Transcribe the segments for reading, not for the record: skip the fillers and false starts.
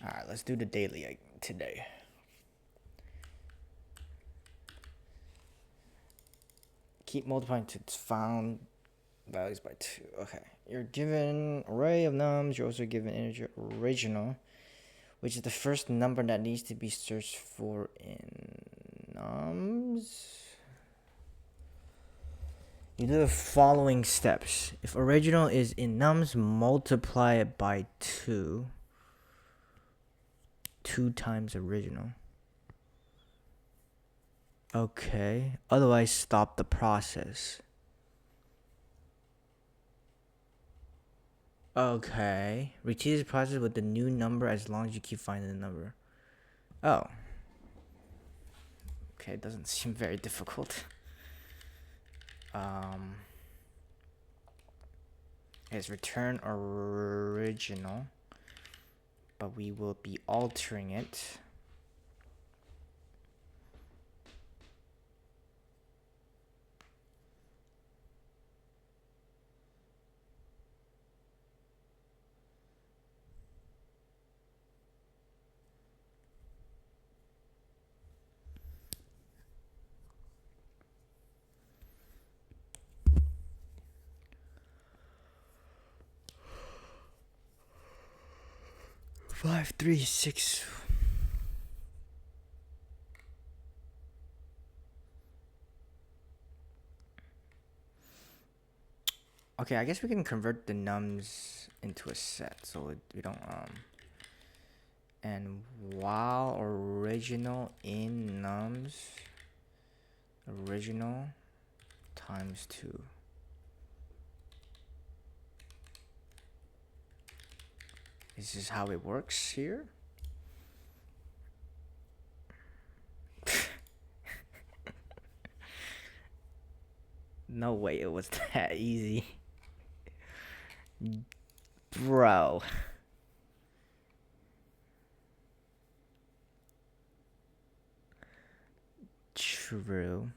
Alright, let's do the daily today. Keep multiplying to its found values by 2. Okay. You're given array of nums. You're also given integer original, which is the first number that needs to be searched for in nums. You do the following steps. If original is in nums, multiply it by 2. 2 times original. Okay. Otherwise, stop the process. Okay. Repeat this process with the new number as long as you keep finding the number. Oh. Okay, it doesn't seem very difficult. Is return original, but we will be altering it. Five, 3, 6. Okay, I guess we can convert the nums into a set, so we don't and while original in nums, original times 2. This is how it works here. No way it was that easy. Bro. True.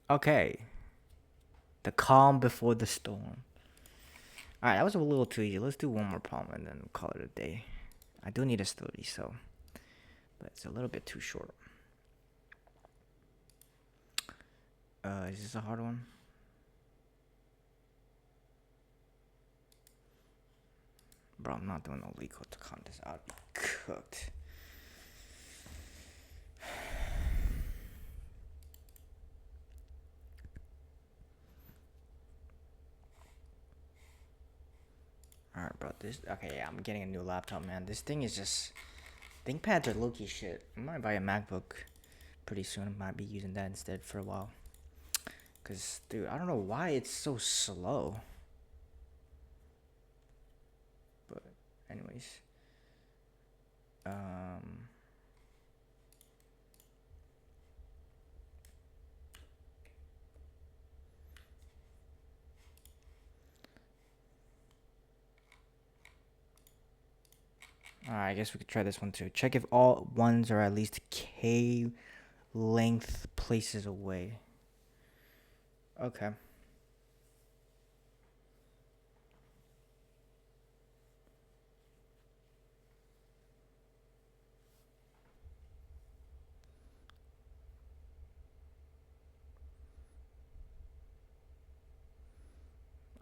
Okay. The calm before the storm. Alright, that was a little too easy. Let's do one more problem and then call it a day. I do need a study, so. But it's a little bit too short. Is this a hard one? Bro, I'm not doing no legal to contest. I'll be cooked. Alright, bro. Okay, yeah, I'm getting a new laptop, man. This thing is just. ThinkPads are low-key shit. I might buy a MacBook pretty soon. I might be using that instead for a while. Because, dude, I don't know why it's so slow. But, anyways. Alright, I guess we could try this one too. Check if all ones are at least k length places away. Okay.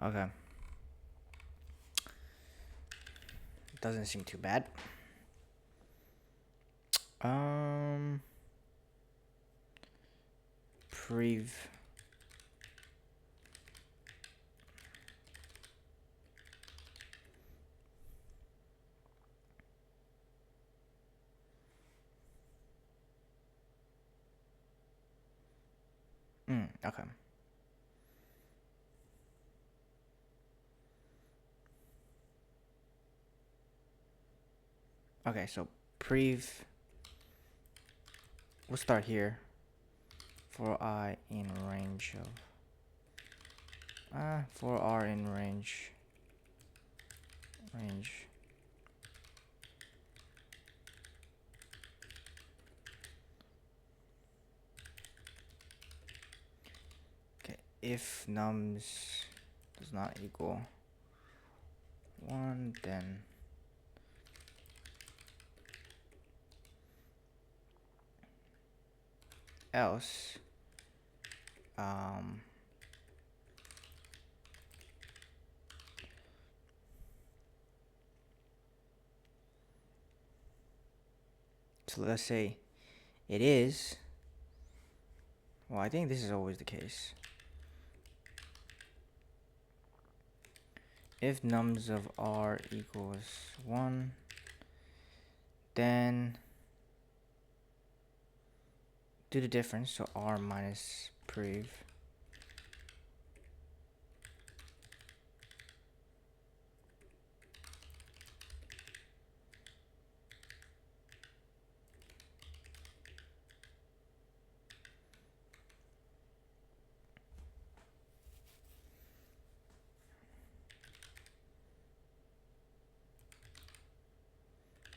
Okay. Doesn't seem too bad. Prev. Okay. Okay, so prev. We'll start here. For I in range of. For R in range. if nums does not equal 1, then else so let's say it is, well, I think this is always the case. If nums of R equals 1, then do the difference, so R minus prev.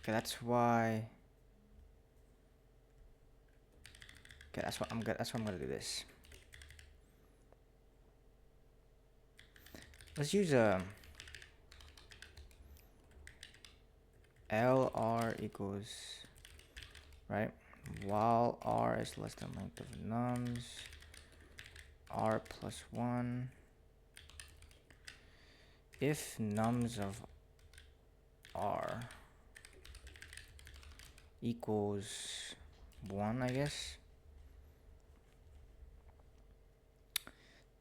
Okay, that's why. Okay, that's what I'm gonna. That's why I'm gonna do this. Let's use LR equals, right? While R is less than length of nums, R plus 1. If nums of R equals 1, I guess,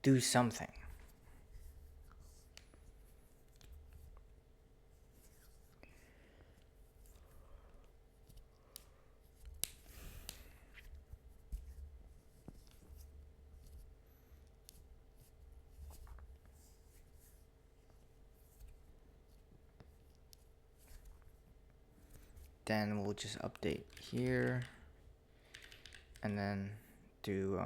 do something. Then we'll just update here and then do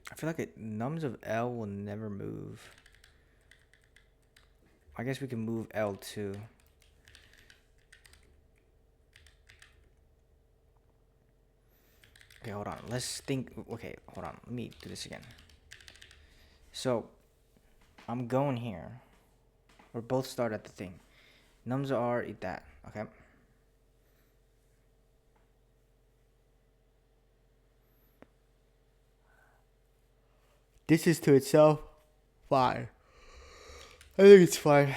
I feel like nums of L will never move. I guess we can move L2. Okay, hold on. Let's think. Okay, hold on. Let me do this again. So, I'm going here. We're both start at the thing. Nums are eat that. Okay. This is to itself fine. I think it's fine.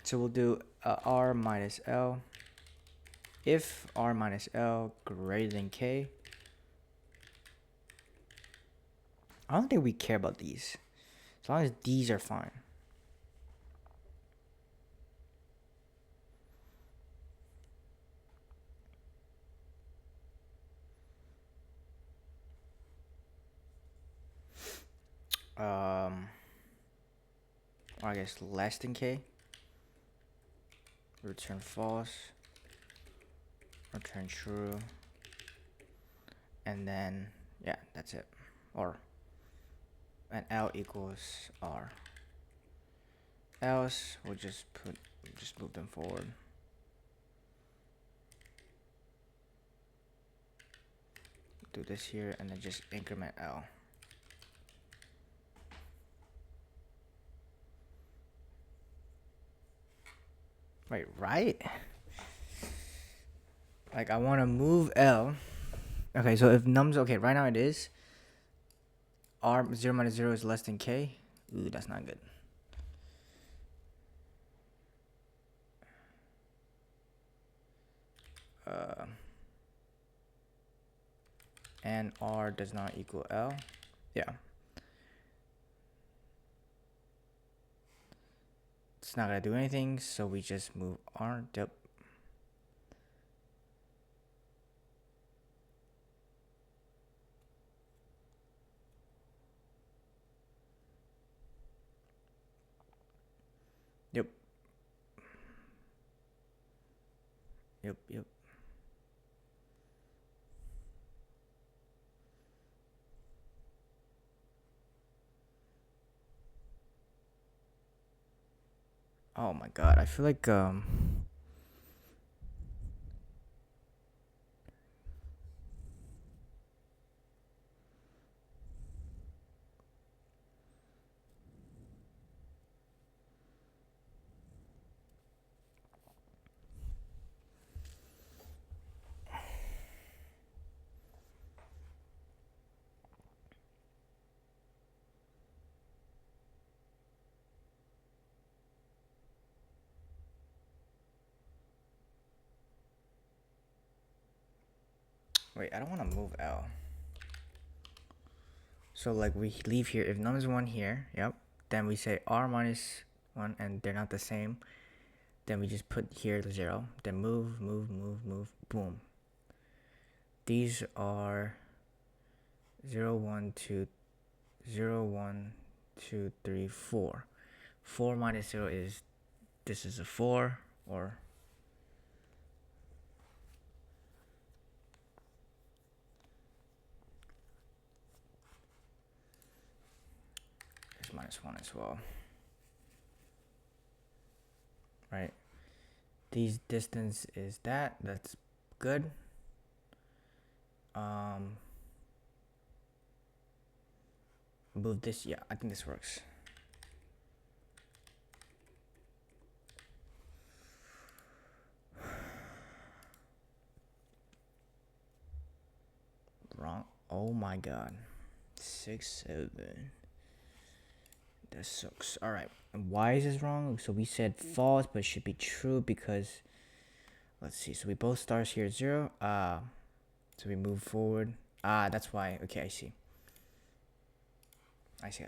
So we'll do R minus L. If R minus L greater than K. I don't think we care about these. As long as these are fine. Or I guess less than K. Return false. Return true. And then, yeah, that's it. Or, and L equals R. Else, we'll just move them forward. Do this here and then just increment L. Wait, right? Like I want to move L. Okay, so if nums, okay, right now it is. R 0 minus 0 is less than K. Ooh, that's not good. And R does not equal L. Yeah. It's not gonna do anything, so we just move R. Yep. Yep. Yep, yep. Oh my god, I feel like wait, I don't want to move L. So like we leave here, if num is 1 here, yep, then we say r minus 1 and they're not the same, then we just put here the 0, then move, boom. These are 0, 1, 2, 0, 1, 2, 3, 4. 4 minus 0 is, this is a 4, or it's minus 1 as well. Right? These distance is that's good. Move this, yeah, I think this works. Wrong. Oh my god. 6, 7. That sucks. Alright. And why is this wrong? So we said false, but it should be true because, let's see. So we both stars here at 0. So we move forward. That's why. Okay, I see. I see.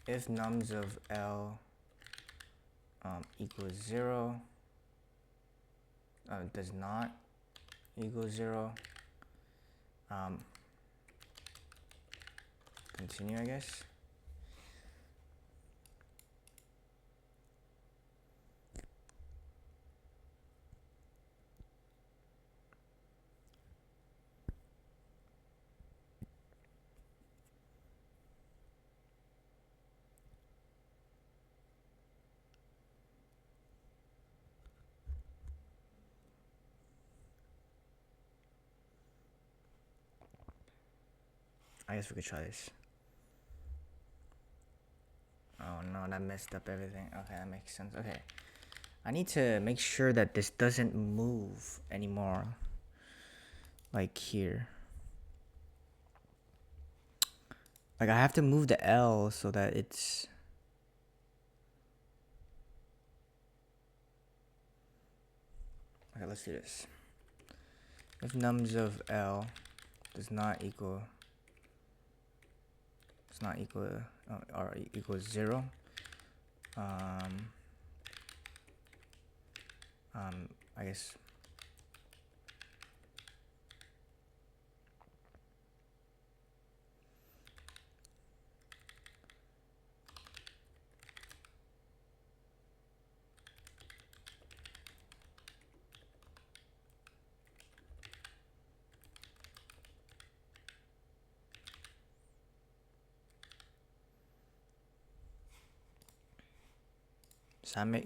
If nums of L equals 0, does not equal 0, continue, I guess. I guess we could try this. Oh no, that messed up everything. Okay, that makes sense. Okay. I need to make sure that this doesn't move anymore. Like here. Like I have to move the L so that it's... Okay, let's do this. If nums of L does not equal... It's not equal... or equals 0. I guess...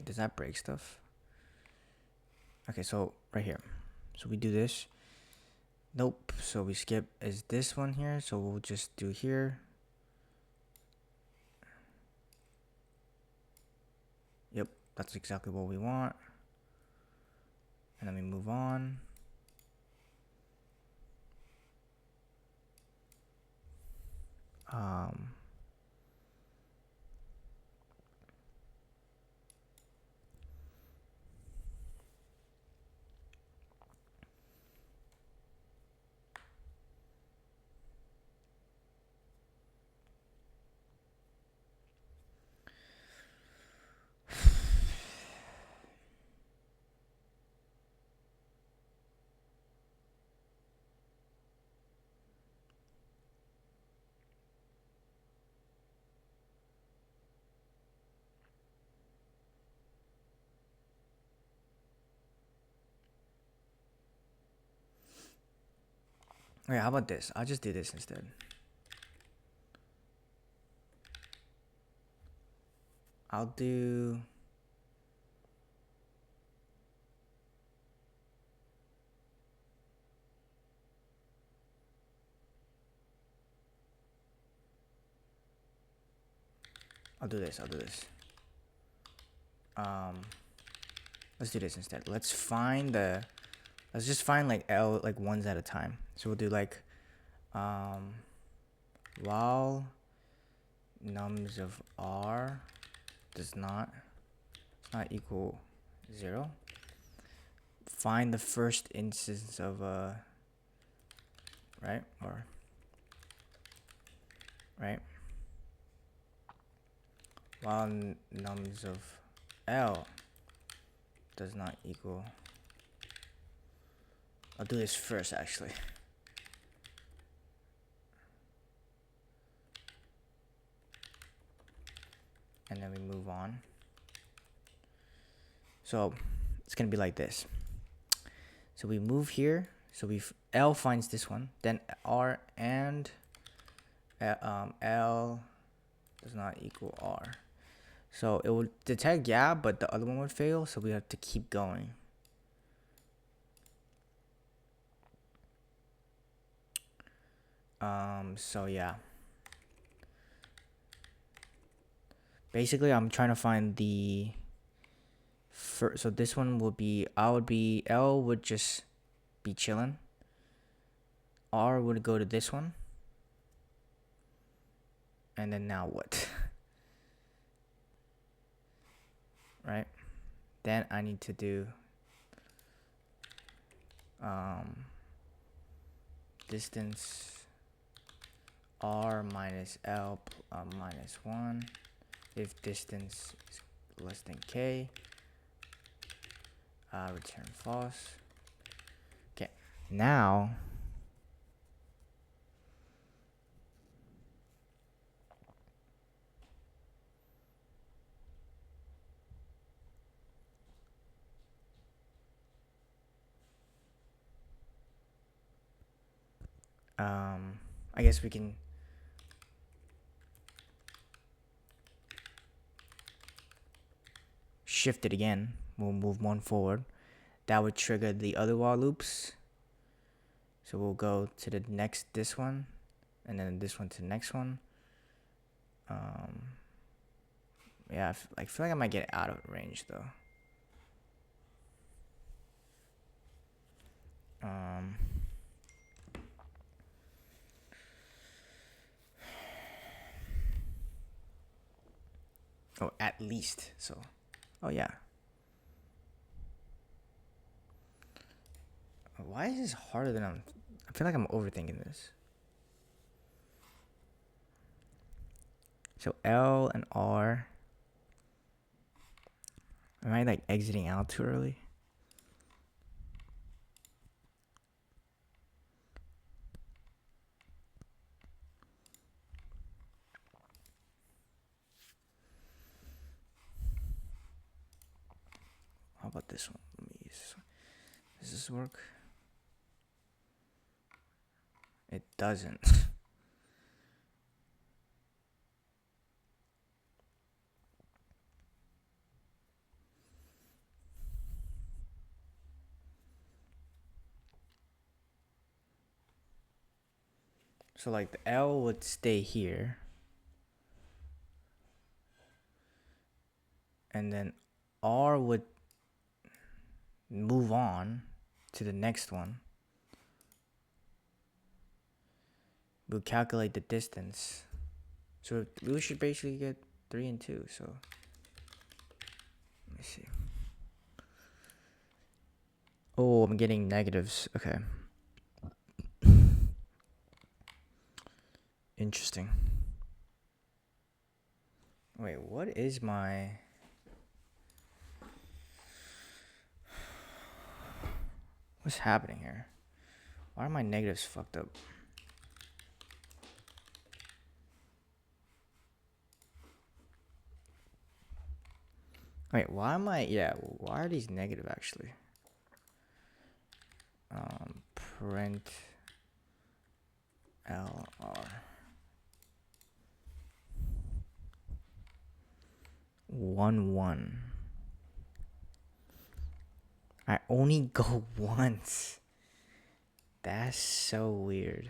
Does that break stuff? Okay, so right here. So we do this. Nope. So we skip is this one here. So we'll just do here. Yep, that's exactly what we want. And then we move on. Wait, how about this? I'll just do this instead. I'll do... I'll do this. Let's do this instead. Let's just find like L like ones at a time. So we'll do like while nums of R does not equal 0. Find the first instance of right, while nums of L does not equal... I'll do this first actually. And then we move on. So it's gonna be like this. So we move here. So L finds this one, then R and L does not equal R. So it will detect yeah, but the other one would fail. So we have to keep going. So yeah. Basically, I'm trying to find the first. So this one would be, L would just be chilling. R would go to this one. And then now what? Right? Then I need to do distance R minus L minus 1 if distance is less than K. Return false. Okay, now I guess we can shift it again. We'll move one forward. That would trigger the other while loops. So we'll go to the next, this one, and then this one to the next one. Yeah, I feel like I might get out of range though. Oh, at least. So, oh yeah. Why is this harder than I feel like I'm overthinking this. So L and R. Am I like exiting out too early? How about this one? Let me use this one. Does this work? It doesn't. So like the L would stay here. And then R would move on to the next one. We'll calculate the distance. So we should basically get 3 and 2. So let me see. Oh, I'm getting negatives. Okay. Interesting. Wait, what is my... What's happening here? Why are my negatives fucked up? Wait, why am I... Yeah, why are these negative actually? Print LR. 1 1. I only go once. That's so weird.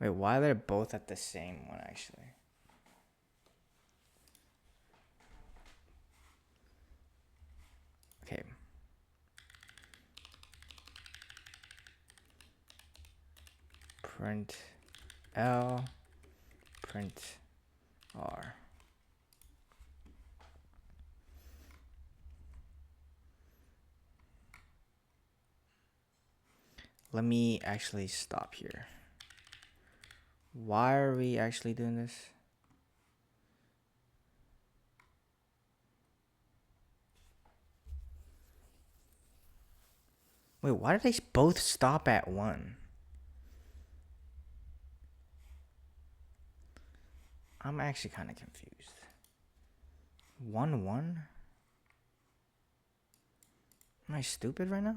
Wait, why are they both at the same one actually? Okay. Print L, print R. Let me actually stop here. Why are we actually doing this? Wait, why did they both stop at 1? I'm actually kind of confused. 1 1? Am I stupid right now?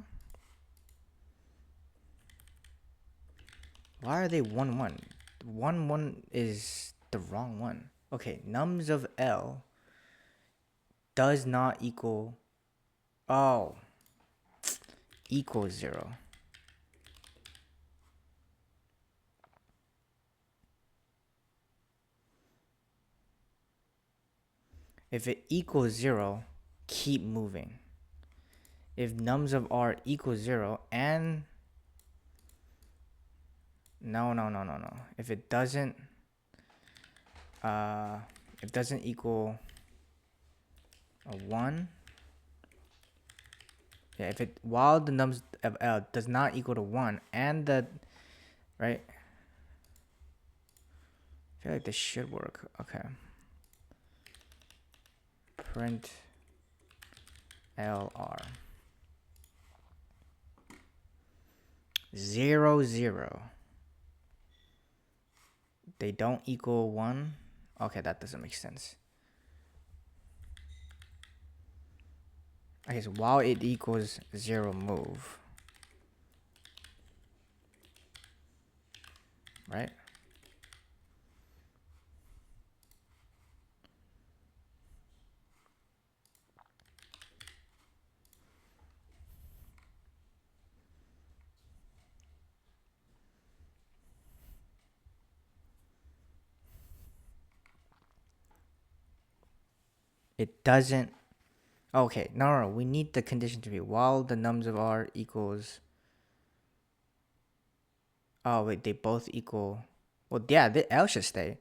Why are they 1 1? 1 1 is the wrong one. Okay, nums of L does not equal. Oh. Equals 0. If it equals 0, keep moving. If nums of R equals 0 and no. If it doesn't equal a 1. Yeah, if it while the nums of L does not equal to 1 and the right. I feel like this should work. Okay. Print LR 0 0. They don't equal 1. Okay, that doesn't make sense. Okay, so while it equals 0, move. Right? It doesn't. Okay, no. We need the condition to be while the nums of R equals. Oh, wait, they both equal. Well, yeah, the L should stay.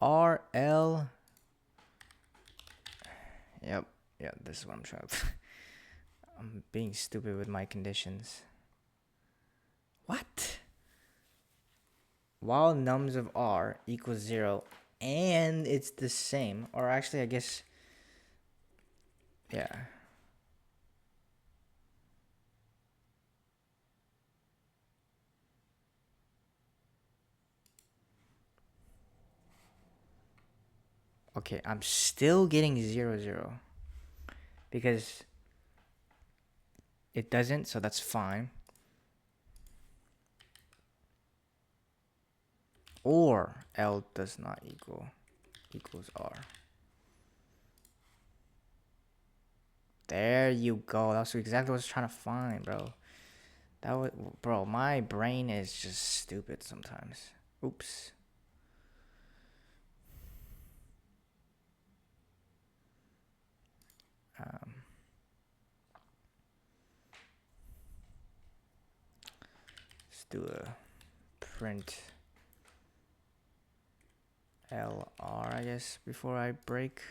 R, L. Yep. Yeah, this is what I'm trying to. I'm being stupid with my conditions. What? While nums of R equals 0 and it's the same, or actually, I guess. Yeah. Okay, I'm still getting 0 0 because it doesn't, so that's fine. Or L does not equals R. There you go. That's exactly what I was trying to find, bro. Bro, my brain is just stupid sometimes. Oops. Let's do a print LR, I guess, before I break.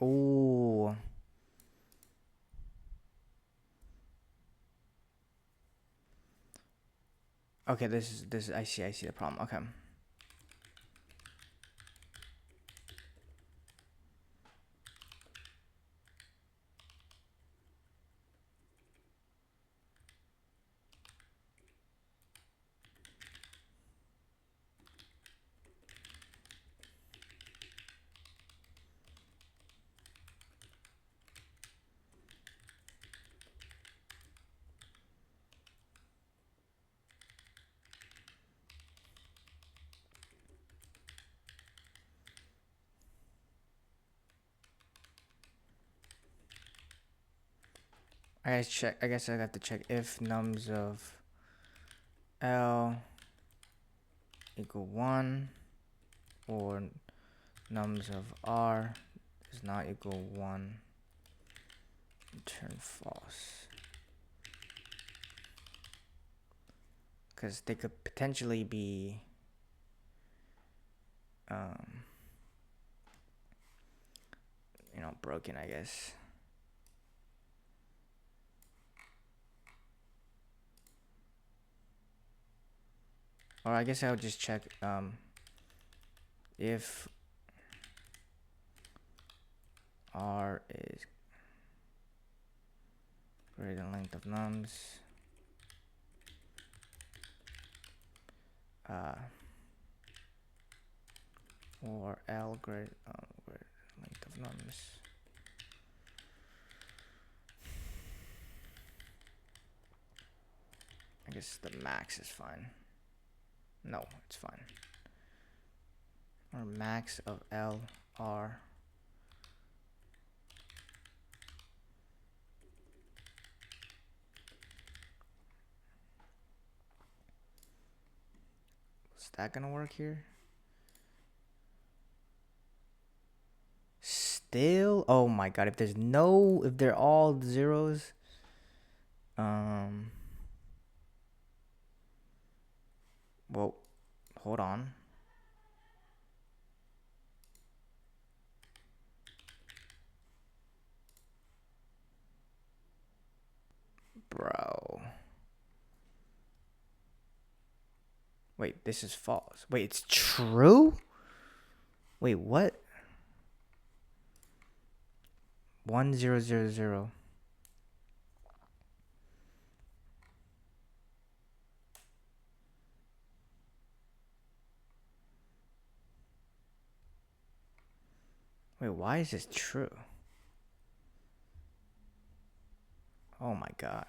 Oh. Okay, this is I see the problem. Okay. I guess I have to check if nums of L equal 1 or nums of R does not equal 1. Return false. Because they could potentially be broken, I guess. Or I guess I'll just check if R is greater than length of nums, or L greater length of nums. I guess the max is fine. No, it's fine. Or max of L R. Is that gonna work here? Still? Oh my god, if they're all zeros, well, hold on. Bro. Wait, this is false. Wait, it's true? Wait, what? 1000. Wait, why is this true? Oh my god.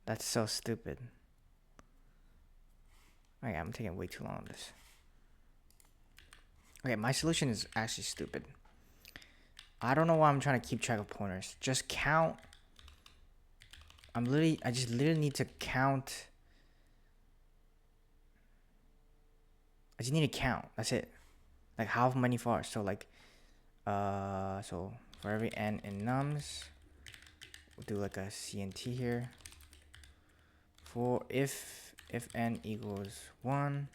That's so stupid. Okay, I'm taking way too long on this. Okay, my solution is actually stupid. I don't know why I'm trying to keep track of pointers. Just count. I just literally need to count. I just need to count. That's it. Like how many far? So like, so for every n in nums, we'll do like a CNT here. For if n equals 1,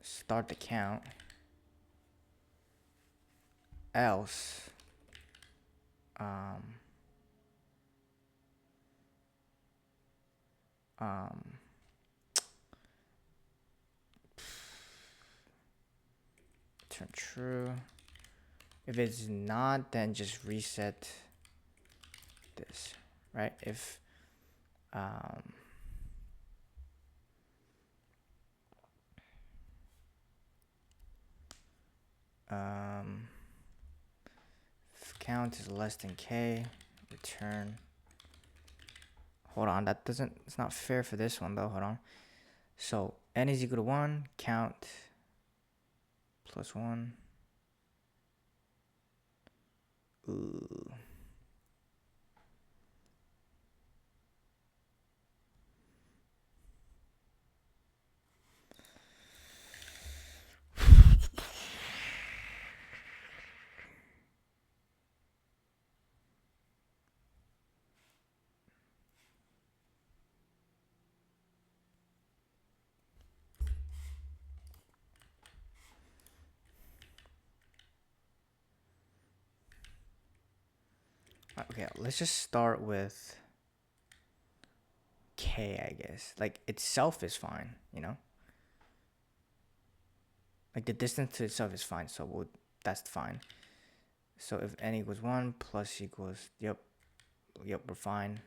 start the count. Else, turn true. If it's not, then just reset this, right? If if count is less than k, return. Hold on, it's not fair for this one though. Hold on. So n is equal to 1, count plus 1. Ooh. Okay, let's just start with K, I guess. Like, itself is fine, you know? Like, the distance to itself is fine, so that's fine. So if n equals 1 plus equals, yep, we're fine.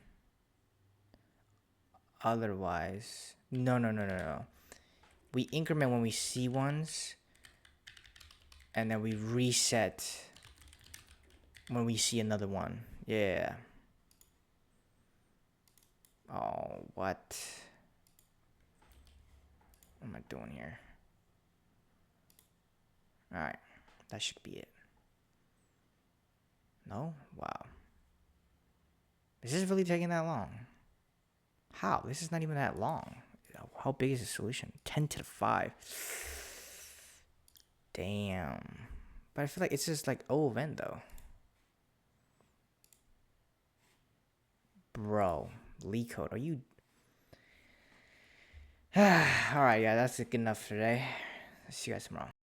Otherwise, no. We increment when we see ones, and then we reset when we see another one. Yeah. Oh, what am I doing here? Alright, that should be it. No? Wow. Is this really taking that long? How? This is not even that long. How big is the solution? 10 to the 5. Damn. But I feel like it's just like O of n though. Bro, LeetCode, are you... Alright, yeah, that's good enough for today. See you guys tomorrow.